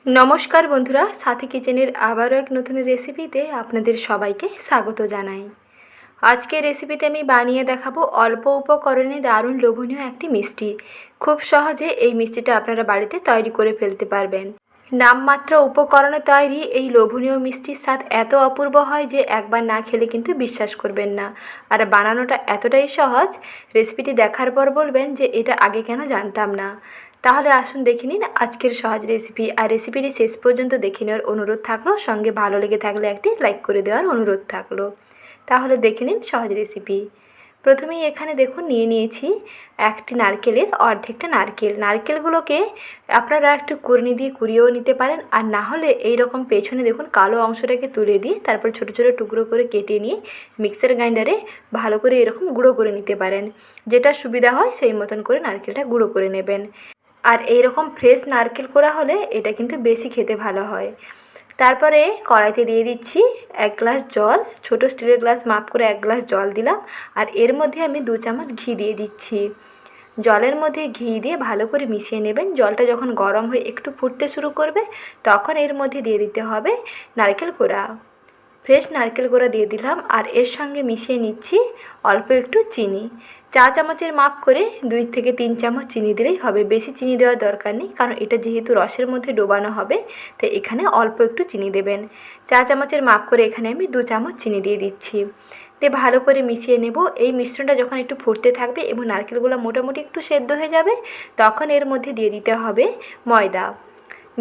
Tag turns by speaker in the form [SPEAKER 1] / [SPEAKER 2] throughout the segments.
[SPEAKER 1] নমস্কার বন্ধুরা, সাথী কিচেনের আবারও এক নতুন রেসিপিতে আপনাদের সবাইকে স্বাগত জানাই। আজকের রেসিপিতে আমি বানিয়ে দেখাবো অল্প উপকরণে দারুণ লোভনীয় একটি মিষ্টি। খুব সহজে এই মিষ্টিটা আপনারা বাড়িতে তৈরি করে ফেলতে পারবেন। নামমাত্র উপকরণে তৈরি এই লোভনীয় মিষ্টির স্বাদ এত অপূর্ব হয় যে একবার না খেলে কিন্তু বিশ্বাস করবেন না। আর বানানোটা এতটাই সহজ, রেসিপিটি দেখার পর বলবেন যে এটা আগে কেন জানতাম না। তাহলে আসুন দেখে নিন আজকের সহজ রেসিপি। আর রেসিপিটি শেষ পর্যন্ত দেখে নেওয়ার অনুরোধ থাকলো, সঙ্গে ভালো লেগে থাকলে একটি লাইক করে দেওয়ার অনুরোধ থাকলো। তাহলে দেখে নিন সহজ রেসিপি। প্রথমেই এখানে দেখুন নিয়ে নিয়েছি একটি নারকেলের অর্ধেকটা নারকেলগুলোকে আপনারা একটু কুড়নি দিয়ে কুড়িয়েও নিতে পারেন, আর না হলে এইরকম পেছনে দেখুন কালো অংশটাকে তুলে দিয়ে তারপর ছোটো ছোটো টুকরো করে কেটে নিয়ে মিক্সার গ্রাইন্ডারে ভালো করে এরকম গুঁড়ো করে নিতে পারেন। যেটা সুবিধা হয় সেই মতন করে নারকেলটা গুঁড়ো করে নেবেন। আর এইরকম ফ্রেশ নারকেল করা হলে এটা কিন্তু বেশি খেতে ভালো হয়। তারপরে কড়াইতে দিয়ে দিচ্ছি 1 গ্লাস জল, ছোটো স্টিলের গ্লাস মাপ করে 1 গ্লাস জল দিলাম। আর এর মধ্যে আমি 2 চামচ ঘি দিয়ে দিচ্ছি। জলের মধ্যে ঘি দিয়ে ভালো করে মিশিয়ে নেবেন। জলটা যখন গরম হয়ে একটু ফুটতে শুরু করবে তখন এর মধ্যে দিয়ে দিতে হবে নারকেল কোড়া। ফ্রেশ নারকেল কোড়া দিয়ে দিলাম। আর এর সঙ্গে মিশিয়ে নিচ্ছি অল্প একটু চিনি। 4 চামচের মাপ করে 2 থেকে 3 চামচ চিনি দিলেই হবে, বেশি চিনি দেওয়ার দরকার নেই, কারণ এটা যেহেতু রসের মধ্যে ডোবানো হবে তাই এখানে অল্প একটু চিনি দেবেন। 4 চামচের মাপ করে এখানে আমি 2 চামচ চিনি দিয়ে দিচ্ছি। দিয়ে ভালো করে মিশিয়ে নেব। এই মিশ্রণটা যখন একটু ফুটতে থাকবে এবং নারকেলগুলো মোটামুটি একটু সেদ্ধ হয়ে যাবে তখন এর মধ্যে দিয়ে দিতে হবে ময়দা।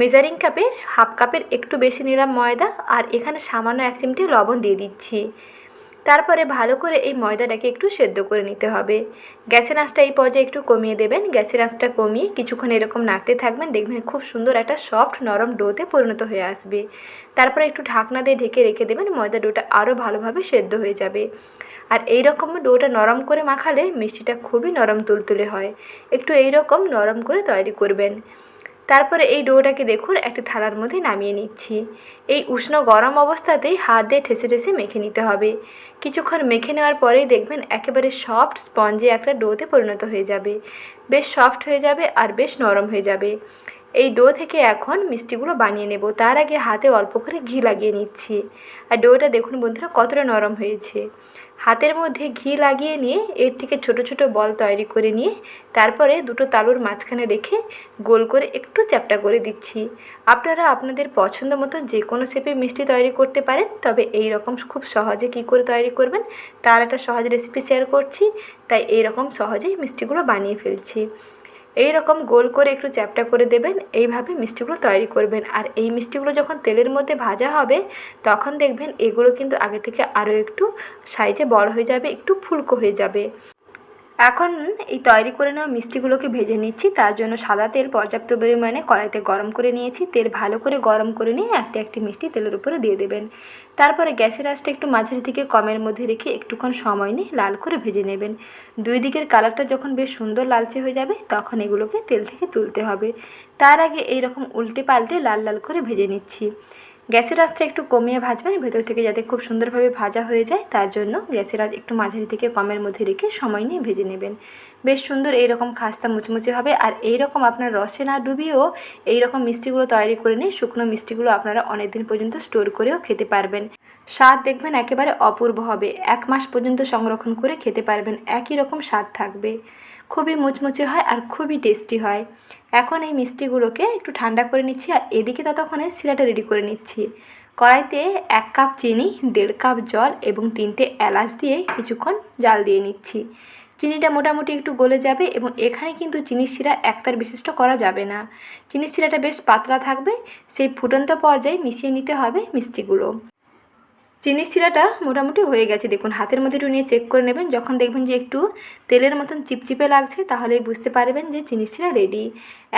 [SPEAKER 1] মেজারিং কাপের হাফ কাপের একটু বেশি নিলাম ময়দা। আর এখানে সামান্য 1 চিমটি লবণ দিয়ে দিচ্ছি। তারপরে ভালো করে এই ময়দাটাকে একটু সেদ্ধ করে নিতে হবে। গ্যাসের আঁচটা এই পর্যায়ে একটু কমিয়ে দেবেন। গ্যাসের আঁচটা কমিয়ে কিছুক্ষণ এরকম নাড়তে থাকবেন, দেখবেন খুব সুন্দর একটা সফট নরম ডোতে পরিণত হয়ে আসবে। তারপরে একটু ঢাকনা দিয়ে ঢেকে রেখে দেবেন, ময়দা ডোটা আরও ভালোভাবে সেদ্ধ হয়ে যাবে। আর এই রকম ডোটা নরম করে মাখালে মিষ্টিটা খুবই নরম তুলতুলে হয়। একটু এই রকম নরম করে তৈরি করবেন। তারপরে এই ডোটাকে দেখুন একটা থালার মধ্যে নামিয়ে নিচ্ছি। এই উষ্ণ গরম অবস্থাতেই হাত দিয়ে ঠেসে ঠেসে মেখে নিতে হবে। কিছুক্ষণ মেখে নেওয়ার পরেই দেখবেন একেবারে সফট স্পঞ্জে একটা ডোতে পরিণত হয়ে যাবে। বেশ সফট হয়ে যাবে আর বেশ নরম হয়ে যাবে। এই ডো থেকে এখন মিষ্টিগুলো বানিয়ে নেব। তার আগে হাতে অল্প করে ঘি লাগিয়ে নিচ্ছি। আর ডোটা দেখুন বন্ধুরা কতটা নরম হয়েছে। হাতের মধ্যে ঘি লাগিয়ে নিয়ে এর থেকে ছোট ছোট বল তৈরি করে নিয়ে তারপরে দুটো তালুর মাঝখানে রেখে গোল করে একটু চ্যাপ্টা করে দিচ্ছি। আপনারা আপনাদের পছন্দ মতো যে কোনো শেপে মিষ্টি তৈরি করতে পারেন, তবে এই রকম খুব সহজে কী করে তৈরি করবেন তার একটা সহজ রেসিপি শেয়ার করছি, তাই এই রকম সহজেই মিষ্টিগুলো বানিয়ে ফেলছি। এই রকম গোল করে একটু চ্যাপ্টা করে দেবেন, এইভাবে মিষ্টিগুলো তৈরি করবেন। আর এই মিষ্টিগুলো যখন তেলের মধ্যে ভাজা হবে তখন দেখবেন এগুলো কিন্তু আগে থেকে আরও একটু সাইজে বড় হয়ে যাবে, একটু ফুলকো হয়ে যাবে। এখন এই তৈরি করে নেওয়া মিষ্টিগুলোকে ভেজে নিচ্ছি। তার জন্য সাদা তেল পর্যাপ্ত পরিমাণে কড়াইতে গরম করে নিয়েছি। তেল ভালো করে গরম করে নিয়ে একটি একটি মিষ্টি তেলের উপরে দিয়ে দেবেন। তারপরে গ্যাসের আঁচটা একটু মাঝারি থেকে কমের মধ্যে রেখে একটুক্ষণ সময় নিয়ে লাল করে ভেজে নেবেন। দুই দিকের কালারটা যখন বেশ সুন্দর লালচে হয়ে যাবে তখন এগুলোকে তেল থেকে তুলতে হবে। তার আগে এইরকম উল্টে পাল্টে লাল লাল করে ভেজে নিচ্ছি। গ্যাসের আঁচটা একটু কমিয়ে ভাজবেন, ভেতর থেকে যাতে খুব সুন্দরভাবে ভাজা হয়ে যায়, তার জন্য গ্যাসের আঁচ একটু মাঝারি থেকে কমের মধ্যে রেখে সময় নিয়ে ভেজে নেবেন। বেশ সুন্দর এইরকম খাস্তা মুচমুচে হবে। আর এইরকম আপনার রসে না ডুবিয়েও এইরকম মিষ্টিগুলো তৈরি করে নিয়ে শুকনো মিষ্টিগুলো আপনারা অনেক দিন পর্যন্ত স্টোর করেও খেতে পারবেন। স্বাদ দেখবেন একেবারে অপূর্ব হবে। 1 মাস পর্যন্ত সংরক্ষণ করে খেতে পারবেন, একই রকম স্বাদ থাকবে। খুবই মুচমুচে হয় আর খুবই টেস্টি হয়। এখন এই মিষ্টিগুলোকে একটু ঠান্ডা করে নিচ্ছি। আর এদিকে ততক্ষণে শিরাটা রেডি করে নিচ্ছি। কড়াইতে 1 কাপ চিনি, 1.5 কাপ জল এবং 3টে এলাচ দিয়ে কিছুক্ষণ জাল দিয়ে নিচ্ছি। চিনিটা মোটামুটি একটু গলে যাবে এবং এখানে কিন্তু চিনির শিরা একতার বিশিষ্ট করা যাবে না। চিনির শিরাটা বেশ পাতলা থাকবে। সেই ফুটন্ত পর্যায়ে মিশিয়ে নিতে হবে মিষ্টিগুলো। চিনির শিরাটা মোটামুটি হয়ে গেছে, দেখুন হাতের মধ্যে একটু নিয়ে চেক করে নেবেন। যখন দেখবেন যে একটু তেলের মতন চিপচিপে লাগছে তাহলেই বুঝতে পারবেন যে চিনির শিরা রেডি।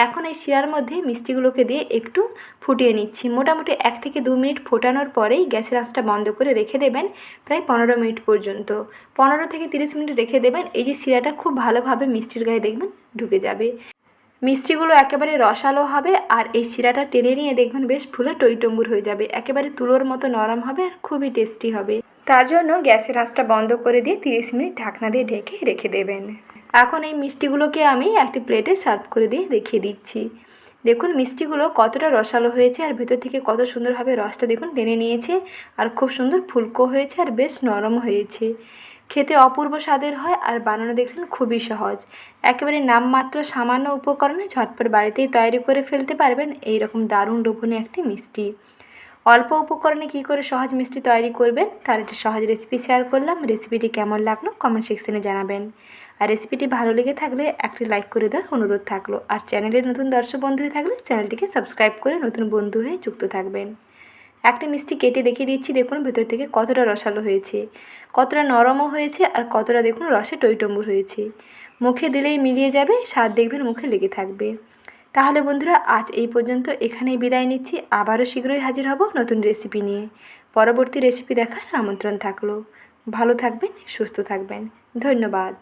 [SPEAKER 1] এখন এই শিরার মধ্যে মিষ্টিগুলোকে দিয়ে একটু ফুটিয়ে নিচ্ছি। মোটামুটি 1 থেকে 2 মিনিট ফোটানোর পরেই গ্যাসের আঁচটা বন্ধ করে রেখে দেবেন প্রায় 15 মিনিট পর্যন্ত। 15 থেকে 30 মিনিট রেখে দেবেন। এই যে শিরাটা খুব ভালোভাবে মিষ্টির গায়ে দেখবেন ঢুকে যাবে। মিষ্টিগুলো একেবারে রসালো হবে আর এই শিরাটা টেনে নিয়ে দেখবেন বেশ ফুলে টইটম্বুর হয়ে যাবে, একেবারে তুলোর মতো নরম হবে আর খুবই টেস্টি হবে। তার জন্য গ্যাসের আঁচটা বন্ধ করে দিয়ে 30 মিনিট ঢাকনা দিয়ে ঢেকে রেখে দেবেন। এখন এই মিষ্টিগুলোকে আমি একটি প্লেটে সার্ভ করে দিয়ে দেখিয়ে দিচ্ছি। দেখুন মিষ্টিগুলো কতটা রসালো হয়েছে আর ভেতর থেকে কত সুন্দরভাবে রসটা দেখুন টেনে নিয়েছে আর খুব সুন্দর ফুলকো হয়েছে আর বেশ নরম হয়েছে। খেতে অপূর্ব স্বাদের হয় আর বানানো দেখলেন খুবই সহজ। একেবারে নামমাত্র সামান্য উপকরণে ঝটপট বাড়িতেই তৈরি করে ফেলতে পারবেন এই রকম দারুণ লোভনীয় একটি মিষ্টি। অল্প উপকরণে কী করে সহজ মিষ্টি তৈরি করবেন তার একটি সহজ রেসিপি শেয়ার করলাম। রেসিপিটি কেমন লাগলো কমেন্ট সেকশনে জানাবেন। আর রেসিপিটি ভালো লেগে থাকলে একটি লাইক করে দেওয়ার অনুরোধ থাকলো। আর চ্যানেলের নতুন দর্শক বন্ধু হয়ে থাকলে চ্যানেলটিকে সাবস্ক্রাইব করে নতুন বন্ধু হয়ে যুক্ত থাকবেন। একটা মিষ্টি কেটে দেখিয়ে দিচ্ছি, দেখুন ভেতর থেকে কতটা রসালো হয়েছে, কতটা নরমও হয়েছে আর কতটা দেখুন রসে টইটম্বুর হয়েছে। মুখে দিলেই মিলিয়ে যাবে, স্বাদ দেখবেন মুখে লেগে থাকবে। তাহলে বন্ধুরা আজ এই পর্যন্ত, এখানেই বিদায় নিচ্ছি। আবারও শীঘ্রই হাজির হব নতুন রেসিপি নিয়ে। পরবর্তী রেসিপি দেখার আমন্ত্রণ থাকলো। ভালো থাকবেন, সুস্থ থাকবেন। ধন্যবাদ।